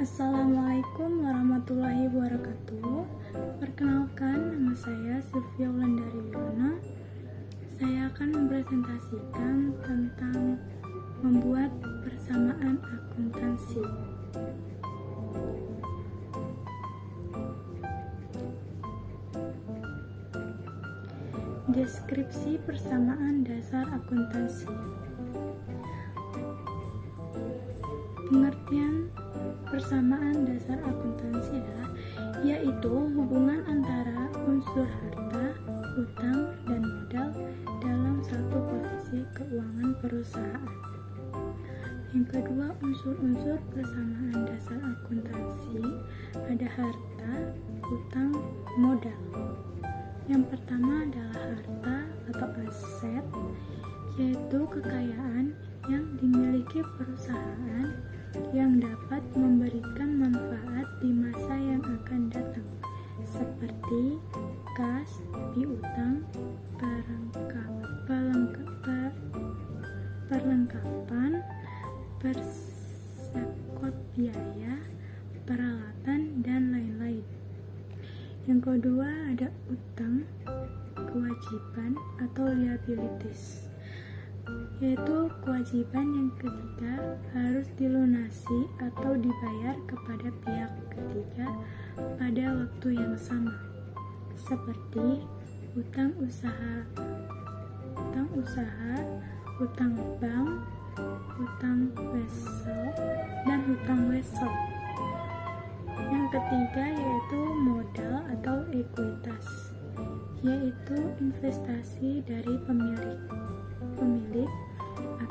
Assalamualaikum warahmatullahi wabarakatuh. Perkenalkan, nama saya Sylvia Wulandari Wiono. Saya akan mempresentasikan tentang membuat persamaan akuntansi. Deskripsi persamaan dasar akuntansi. Pengertian persamaan dasar akuntansi adalah yaitu hubungan antara unsur harta, utang, dan modal dalam satu posisi keuangan perusahaan. Yang kedua, unsur-unsur persamaan dasar akuntansi ada harta, utang, modal. Yang pertama adalah harta atau aset, yaitu kekayaan yang dimiliki perusahaan yang dapat memberikan manfaat di masa yang akan datang, seperti kas, piutang, perlengkapan, persekot biaya, peralatan, dan lain-lain. Yang kedua ada utang, kewajiban atau liabilities, yaitu kewajiban yang ketiga harus dilunasi atau dibayar kepada pihak ketiga pada waktu yang sama, seperti utang usaha, utang bank, utang wesel, dan utang wesel. Yang ketiga yaitu modal atau ekuitas, yaitu investasi dari pemilik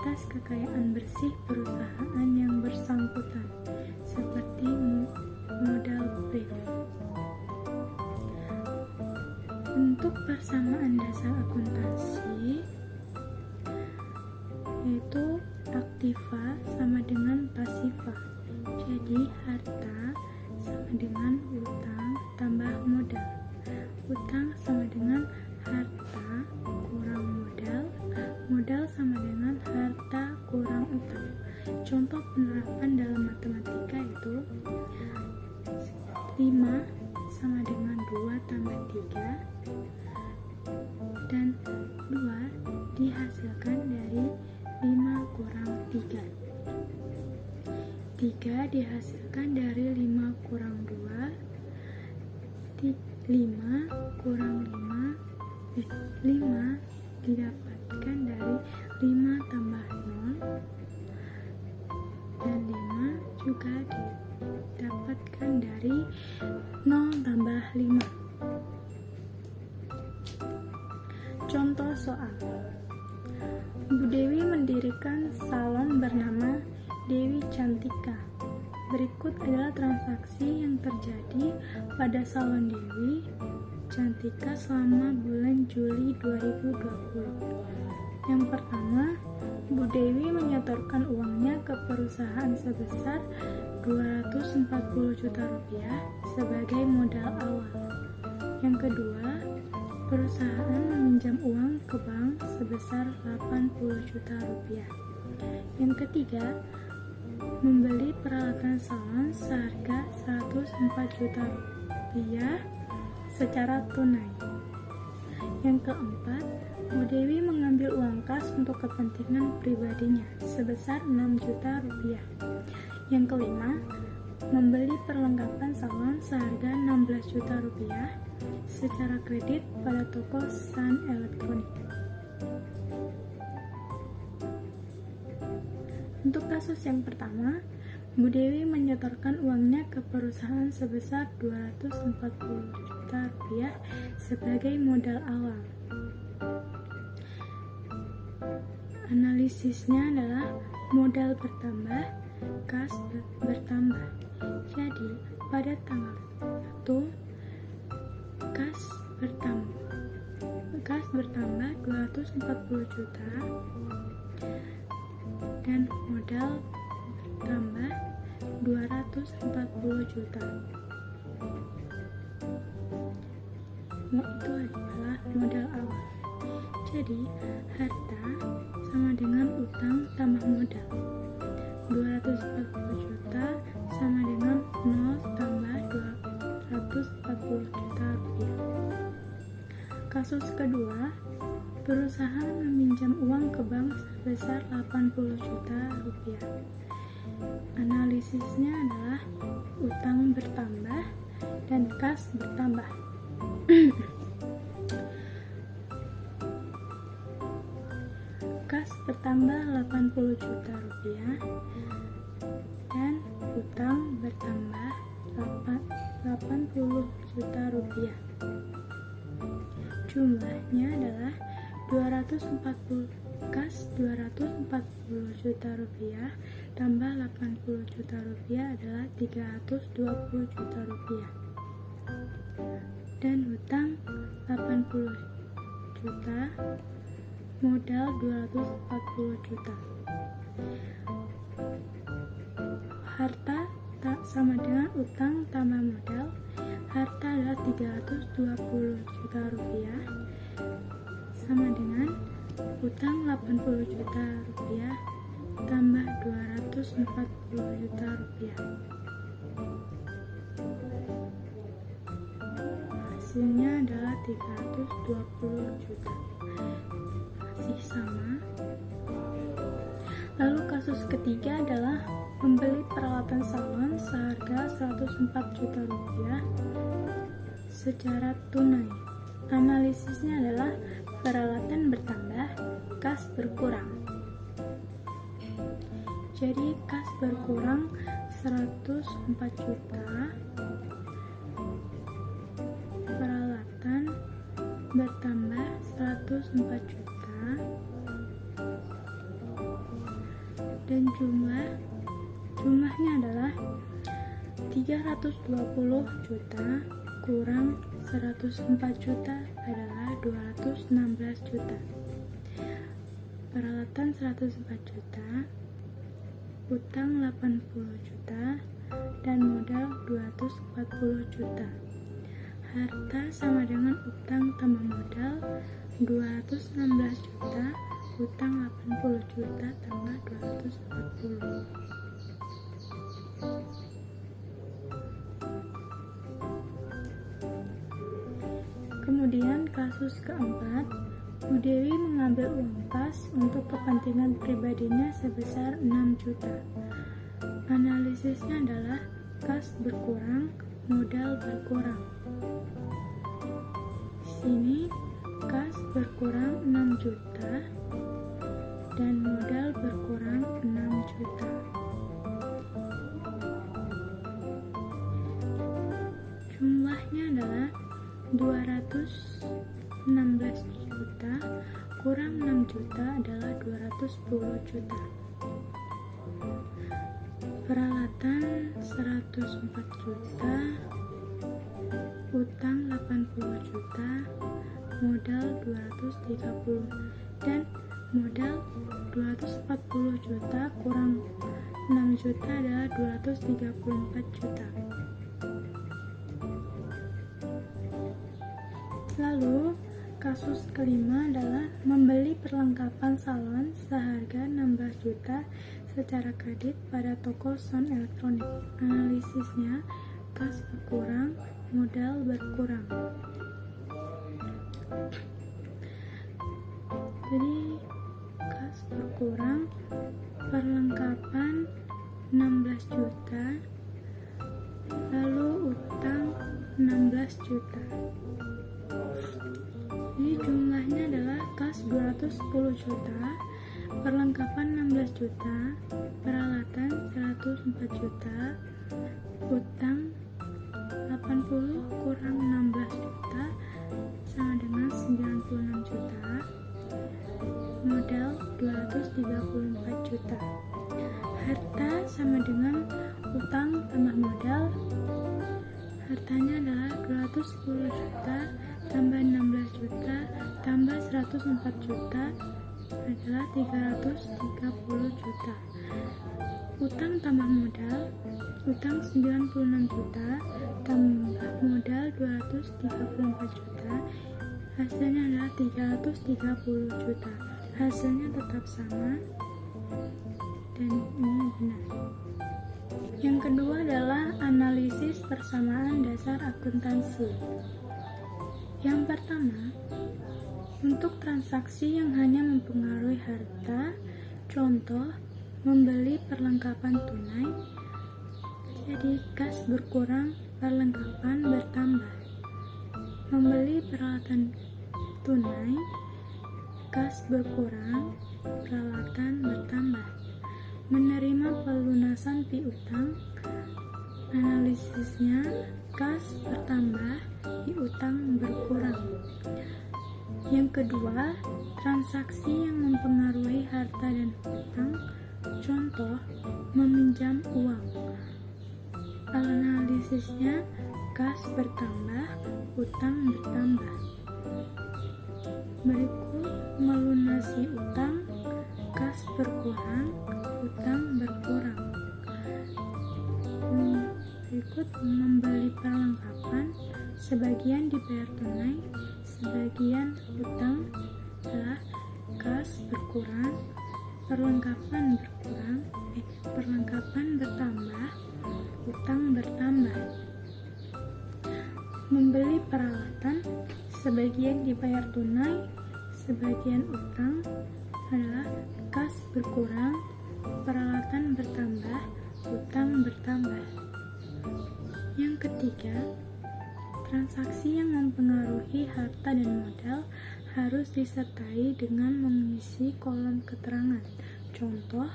atas kekayaan bersih perusahaan yang bersangkutan, seperti modal brief. Bentuk persamaan dasar akuntansi yaitu aktiva sama dengan pasiva. Jadi harta sama dengan utang tambah modal. Utang sama dengan harta kurang modal. Modal sama dengan harta kurang utang. Contoh penerapan dalam matematika itu 5 sama dengan 2 tambah 3, dan 2 dihasilkan dari 5 kurang 3. 3 dihasilkan dari 5 kurang 2, 5 kurang 5 didapatkan dari 5 tambah 0, dan 5 juga didapatkan dari 0 tambah 5. Contoh soal: Bu Dewi mendirikan salon bernama Dewi Cantika. Berikut adalah transaksi yang terjadi pada salon Dewi Cantika selama bulan Juli 2020. Yang pertama, Bu Dewi menyetorkan uangnya ke perusahaan sebesar 240 juta rupiah sebagai modal awal. Yang kedua, perusahaan meminjam uang ke bank sebesar 80 juta rupiah. Yang ketiga, membeli peralatan salon seharga 104 juta rupiah secara tunai. Yang keempat, Bu Dewi mengambil uang kas untuk kepentingan pribadinya sebesar 6 juta rupiah. Yang kelima, membeli perlengkapan salon seharga 16 juta rupiah secara kredit pada toko Sun Elektronik. Untuk kasus yang pertama, Bu Dewi menyetorkan uangnya ke perusahaan sebesar 240 juta rupiah sebagai modal awal. Analisisnya adalah modal bertambah, kas bertambah. Jadi, pada tanggal 1, kas bertambah 240 juta dan modal bertambah 240 juta. Itu adalah modal awal. Jadi, harta sama dengan utang tambah modal. 240 juta sama dengan 0 tambah 240 juta rupiah. Kasus kedua, perusahaan meminjam uang ke bank sebesar 80 juta rupiah. Analisisnya adalah utang bertambah dan kas bertambah. Kas bertambah 80 juta rupiah dan utang bertambah 80 juta rupiah. Jumlahnya adalah 240 kas 240 juta rupiah tambah 80 juta rupiah adalah 320 juta rupiah, dan hutang 80 juta, modal 240 juta. Harta tak sama dengan utang tambah modal. Harta adalah 320 juta rupiah sama dengan utang 80 juta rupiah tambah 240 juta rupiah. Hasilnya adalah 320 juta. Masih sama. Lalu kasus ketiga adalah membeli peralatan salon seharga 104 juta rupiah secara tunai. Analisisnya adalah peralatan bertambah, kas berkurang. Jadi kas berkurang 104 juta, peralatan bertambah 104 juta, dan jumlahnya adalah 320 juta kurang 104 juta adalah 216 juta. Peralatan 104 juta, utang 80 juta, dan modal 240 juta. Harta sama dengan utang tambah modal 216 juta, utang 80 juta tambah 240. Kemudian kasus keempat, Bu Dewi mengambil uang kas untuk kepentingan pribadinya sebesar 6 juta. Analisisnya adalah kas berkurang, modal berkurang. Di sini kas berkurang 6 juta dan modal berkurang 6 juta. Jumlahnya adalah 216 juta kurang 6 juta adalah 210 juta. Peralatan 104 juta, utang 80 juta, modal 230, dan modal 240 juta kurang 6 juta adalah 234 juta. Lalu, kasus kelima adalah membeli perlengkapan salon seharga 16 juta secara kredit pada toko sound elektronik. Analisisnya, kas berkurang, modal berkurang. Jadi, kas berkurang, perlengkapan 16 juta, lalu utang 16 juta. Jadi jumlahnya adalah kas 210 juta, perlengkapan 16 juta, peralatan 104 juta, utang 80 kurang 16 juta sama dengan 96 juta, modal 234 juta. Harta sama dengan utang tambah modal. Hartanya adalah 210 juta tambah 16 juta tambah 104 juta adalah 330 juta. Utang tambah modal, utang 96 juta tambah modal 234 juta, hasilnya adalah 330 juta. Hasilnya tetap sama dan ini benar. Yang kedua adalah analisis persamaan dasar akuntansi. Yang pertama, untuk transaksi yang hanya mempengaruhi harta, contoh membeli perlengkapan tunai, jadi kas berkurang, perlengkapan bertambah. Membeli peralatan tunai, kas berkurang, peralatan bertambah. Menerima pelunasan piutang, analisisnya kas bertambah, piutang berkurang. Yang kedua, transaksi yang mempengaruhi harta dan hutang, contoh meminjam uang. Analisisnya kas bertambah, hutang bertambah. Berikut melunasi utang, kas berkurang, hutang berkurang. Berikut membeli perlengkapan, sebagian dibayar tunai, sebagian hutang, adalah kas berkurang, perlengkapan bertambah, hutang bertambah. Membeli peralatan, sebagian dibayar tunai, sebagian utang, adalah kas berkurang, peralatan bertambah, hutang bertambah. Yang ketiga, transaksi yang mempengaruhi harta dan modal harus disertai dengan mengisi kolom keterangan. Contoh,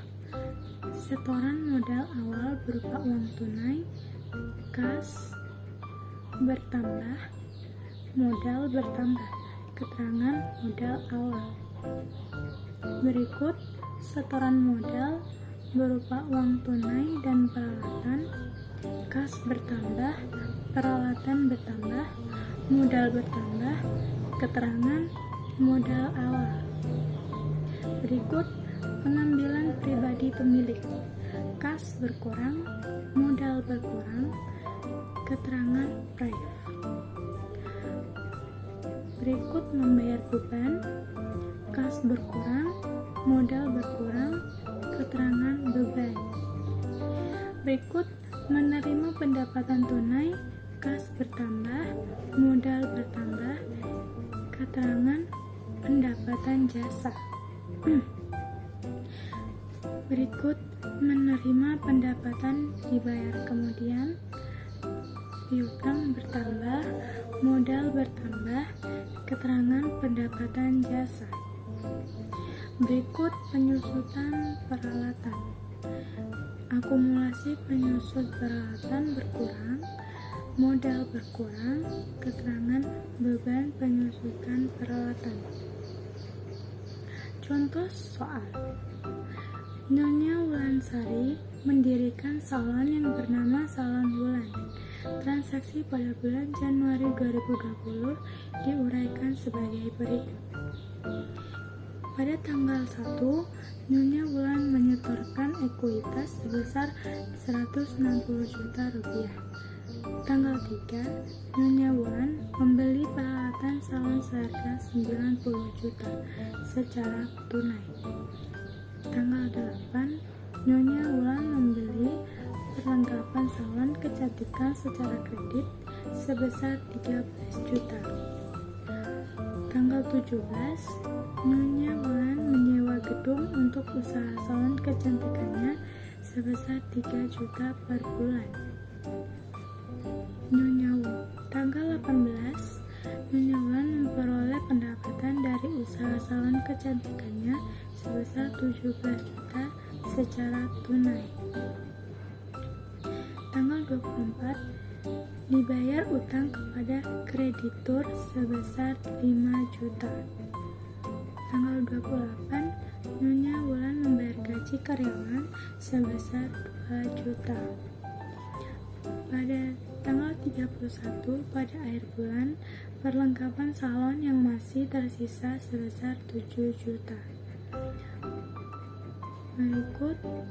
setoran modal awal berupa uang tunai, kas bertambah, modal bertambah. Keterangan modal awal. Berikut setoran modal berupa uang tunai dan peralatan, kas bertambah, peralatan bertambah, modal bertambah. Keterangan modal awal. Berikut pengambilan pribadi pemilik, kas berkurang, modal berkurang. Keterangan private. Berikut membayar beban, kas berkurang, modal berkurang. Keterangan beban. Berikut menerima pendapatan tunai, kas bertambah, modal bertambah. Keterangan pendapatan jasa. Berikut menerima pendapatan dibayar kemudian, piutang bertambah, modal bertambah. Keterangan pendapatan jasa. Berikut penyusutan peralatan. Akumulasi penyusut peralatan berkurang, modal berkurang. Keterangan beban penyusutan peralatan. Contoh soal. Nyonya Wulansari mendirikan salon yang bernama Salon Wulan. Transaksi pada bulan Januari 2020 diuraikan sebagai berikut. Pada tanggal 1, Nyonya Wulan menyetorkan ekuitas sebesar 160 juta rupiah. Tanggal 3, Nyonya Wulan membeli peralatan salon seharga 90 juta secara tunai. Tanggal 8, Nyonya Wulan membeli perlengkapan salon kecantikan secara kredit sebesar 13 juta. Tanggal 17, Nyonya Wulan menyewa gedung untuk usaha salon kecantikannya sebesar 3 juta per bulan. Tanggal 18, Nyonya Wulan memperoleh pendapatan dari usaha salon kecantikannya sebesar 17 juta secara tunai. Tanggal 24, dibayar utang kepada kreditur sebesar 5 juta. Tanggal 28, Nyonya Wulan membayar gaji karyawan sebesar 2 juta. Pada tanggal 31, pada akhir bulan, perlengkapan salon yang masih tersisa sebesar 7 juta. Berikut pada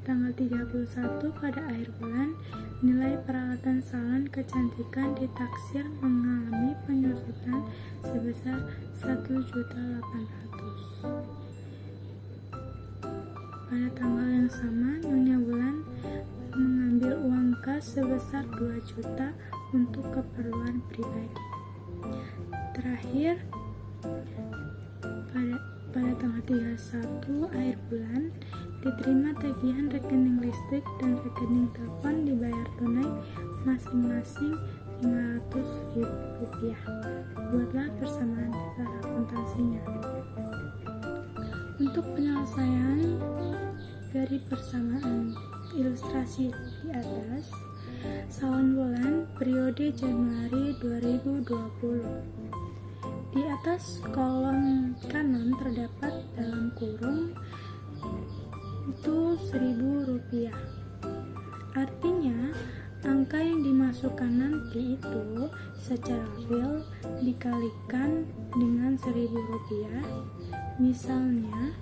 tanggal 31 pada akhir bulan, nilai peralatan salon kecantikan ditaksir mengalami penyusutan sebesar 1.800.000. Pada tanggal yang sama, Nyonya Wulan mengambil uang kas sebesar 2 juta untuk keperluan pribadi. Terakhir, pada tanggal 31 akhir bulan, diterima tagihan rekening listrik dan rekening telepon dibayar tunai masing-masing Rp500.000. Buatlah persamaan dasar akuntansinya. Untuk penyelesaian dari persamaan ilustrasi di atas, salon bulan periode Januari 2020. Di atas kolom kanan terdapat dalam kurung itu Rp1.000. Artinya, angka yang dimasukkan nanti itu secara real dikalikan dengan Rp1.000. Misalnya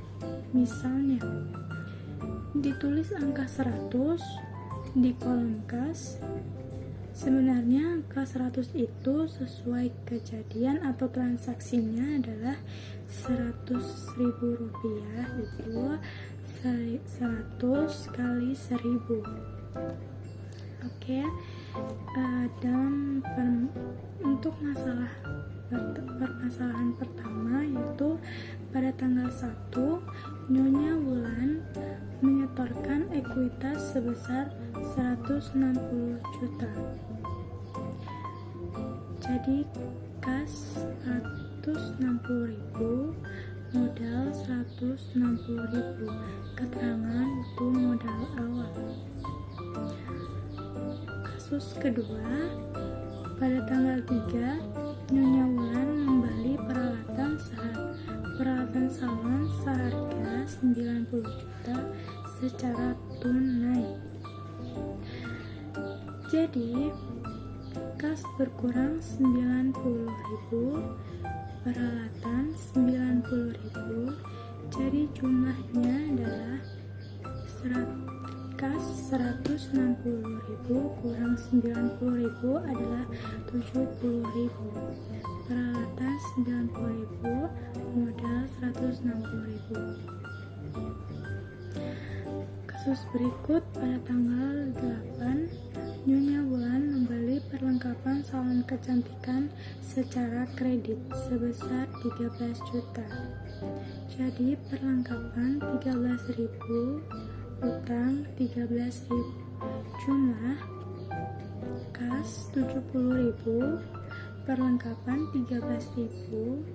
ditulis angka 100 di kolom kas. Sebenarnya angka 100 itu sesuai kejadian atau transaksinya adalah Rp100.000, itu 100 kali 1000. Oke, untuk permasalahan pertama, yaitu pada tanggal 1 Nyonya Wulan menyetorkan ekuitas sebesar 160 juta. Jadi kas 160.000, modal 160.000. Keterangan itu modal awal. Kasus kedua, pada tanggal 3 Nyonya Wulan membeli peralatan salon seharga 90 juta secara tunai. Jadi kas berkurang 90.000, peralatan 90.000. Jadi jumlahnya adalah kas 160.000 kurang 90.000 adalah 70.000. Peralatan 90.000, modal 160.000. Kasus berikut, pada tanggal 8 Nyonya Wulan membeli perlengkapan salon kecantikan secara kredit sebesar 13 juta. Jadi perlengkapan 13.000, utang 13.000. Jumlah kas 70.000, perlengkapan 13.000,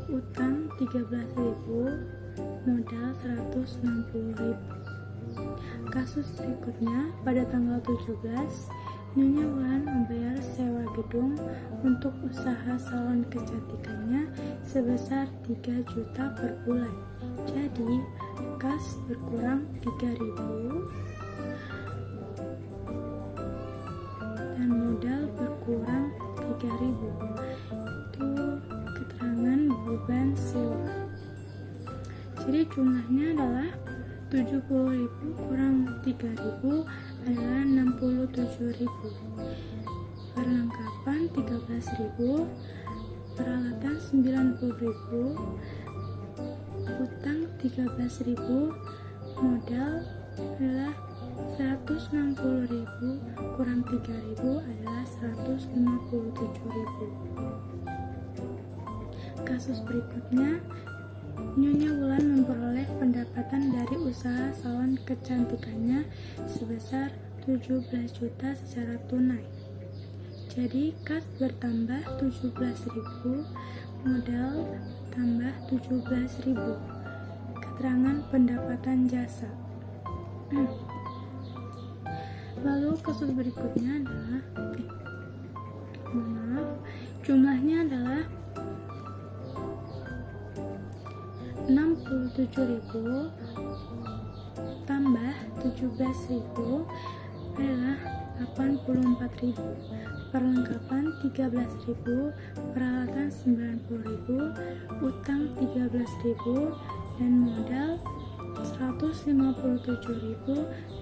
utang 13.000, modal 160.000. Kasus berikutnya, pada tanggal 17 Nyonya Wulan membayar sewa gedung untuk usaha salon kecantikannya sebesar 3 juta per bulan. Jadi kas berkurang 3.000 dan modal berkurang 3.000. Itu keterangan beban sewa. Jadi jumlahnya adalah 70.000 kurang 3.000 adalah 67.000. Perlengkapan 13.000, peralatan 90.000, utang 13.000, modal adalah 160.000 kurang 3.000 adalah 157.000. Kasus berikutnya, Nyonya Wulan memperoleh pendapatan dari usaha salon kecantikannya sebesar 17 juta secara tunai. Jadi kas bertambah 17.000, modal tambah 17.000. Keterangan pendapatan jasa. Lalu kasus berikutnya adalah jumlahnya adalah 67.000 tambah 17.000 adalah 84.000. Perlengkapan 13.000, peralatan 90.000, utang 13.000 dan modal 157.000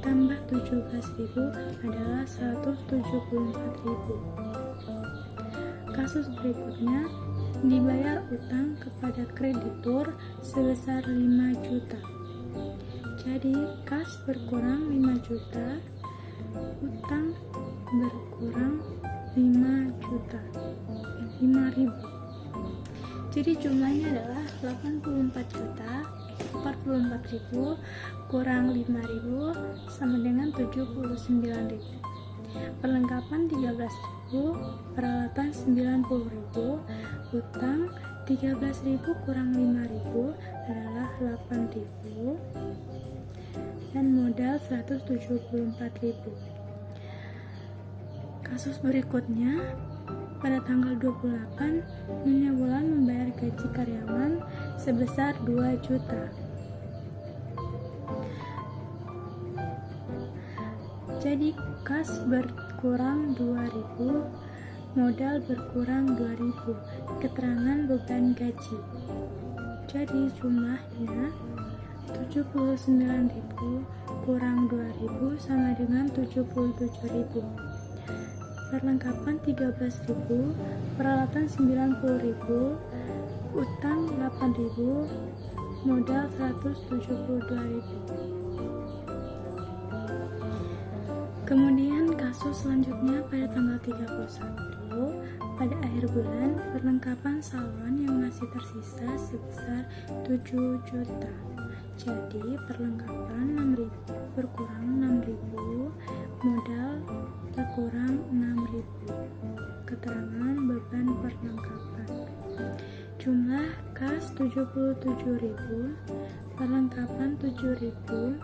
tambah 17.000 adalah 174.000. Kasus berikutnya, dibayar utang kepada kreditur sebesar 5 juta. Jadi kas berkurang 5 juta, utang berkurang 5 juta, 5.000. Jadi jumlahnya adalah 44.000 kurang 5.000 sama dengan 79.000. Perlengkapan 13.000, peralatan 90.000, utang 13.000 kurang 5.000 adalah 8.000 dan modal 174.000. Kasus berikutnya, pada tanggal 28, Nyonya Wulan membayar gaji karyawan sebesar 2 juta. Jadi kas berkurang 2.000, modal berkurang 2.000, keterangan beban gaji. Jadi jumlahnya 79.000 kurang 2.000 sama dengan 77.000. Perlengkapan 13.000, peralatan 90.000, utang 8.000, modal 172.000. Kemudian kasus selanjutnya pada tanggal 31, pada akhir bulan, perlengkapan salon yang masih tersisa sebesar 7 juta. Jadi perlengkapan 6.000 berkurang 6.000, modal berkurang 6.000. Keterangan beban perlengkapan. Jumlah kas 77.000, perlengkapan 7.000,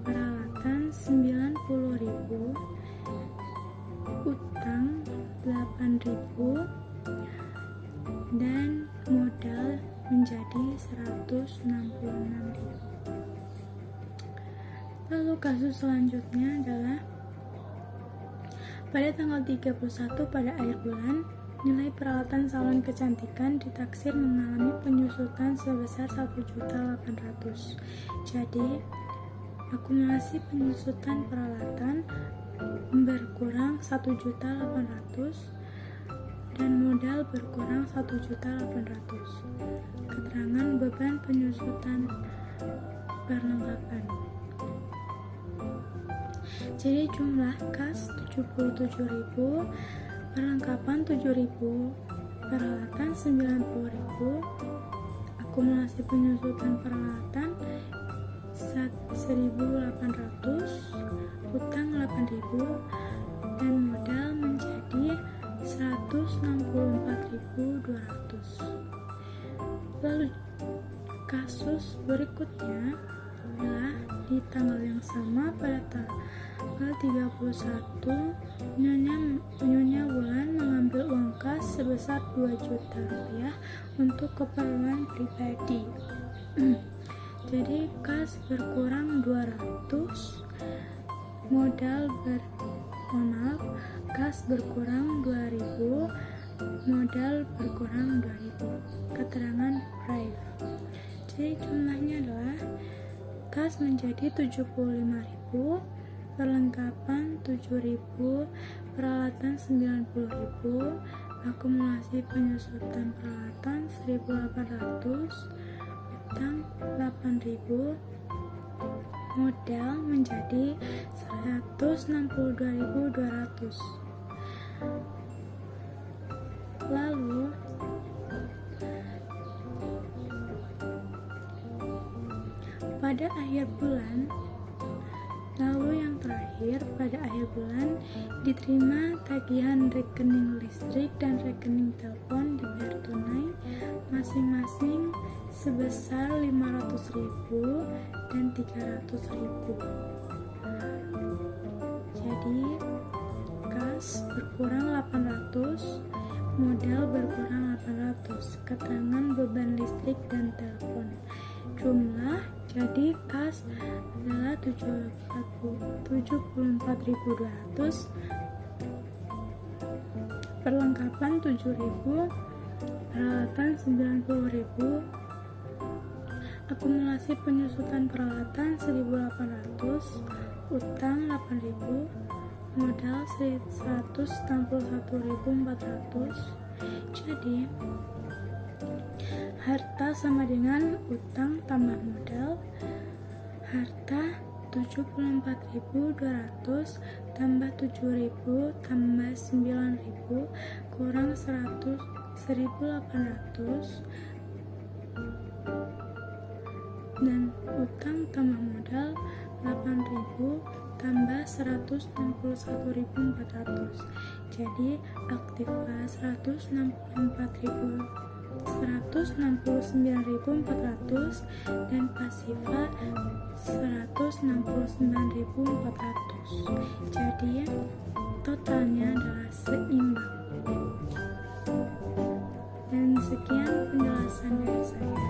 peralatan 90.000, utang 8.000 dan modal menjadi 166.000. Lalu kasus selanjutnya adalah pada tanggal 31 pada akhir bulan, nilai peralatan salon kecantikan ditaksir mengalami penyusutan sebesar 1.800.000. Jadi akumulasi penyusutan peralatan berkurang 1.800.000 dan modal berkurang 1.800.000. Keterangan beban penyusutan perlengkapan. Jadi jumlah kas 77.000, perlengkapan 7.000, peralatan 90.000, akumulasi penyusutan peralatan 1.800, utang 8.000 dan modal menjadi 164.200. Lalu kasus berikutnya adalah di tanggal yang sama pada tanggal 31, Nyonya Wulan mengambil uang kas sebesar 2 juta rupiah untuk keperluan pribadi. Jadi kas berkurang 200, kas berkurang 2.000, modal berkurang 2.000. Keterangan price. Jadi jumlahnya adalah kas menjadi 75.000, perlengkapan 7.000, peralatan 90.000, akumulasi penyusutan peralatan 1.800, utang 8.000, modal menjadi 162.200. Lalu pada akhir bulan, yang terakhir pada akhir bulan diterima tagihan rekening listrik dan rekening telepon dibayar tunai masing-masing sebesar 500.000 dan 300.000. Jadi kas berkurang 800, modal berkurang 800. Keterangan beban listrik dan telepon. Jumlah jadi kas adalah 74.200, perlengkapan 7.000, peralatan 90.000, akumulasi penyusutan peralatan 1.800, utang 8.000, modal 161.400. Jadi harta sama dengan utang tambah modal. Harta 74.200 tambah 7.000 tambah 9.000 kurang 1.800 dan utang tambah modal 8.000 tambah 161.400. Jadi aktiva 169.400 dan pasiva 169.400. Jadi totalnya adalah seimbang. Dan sekian penjelasan dari saya.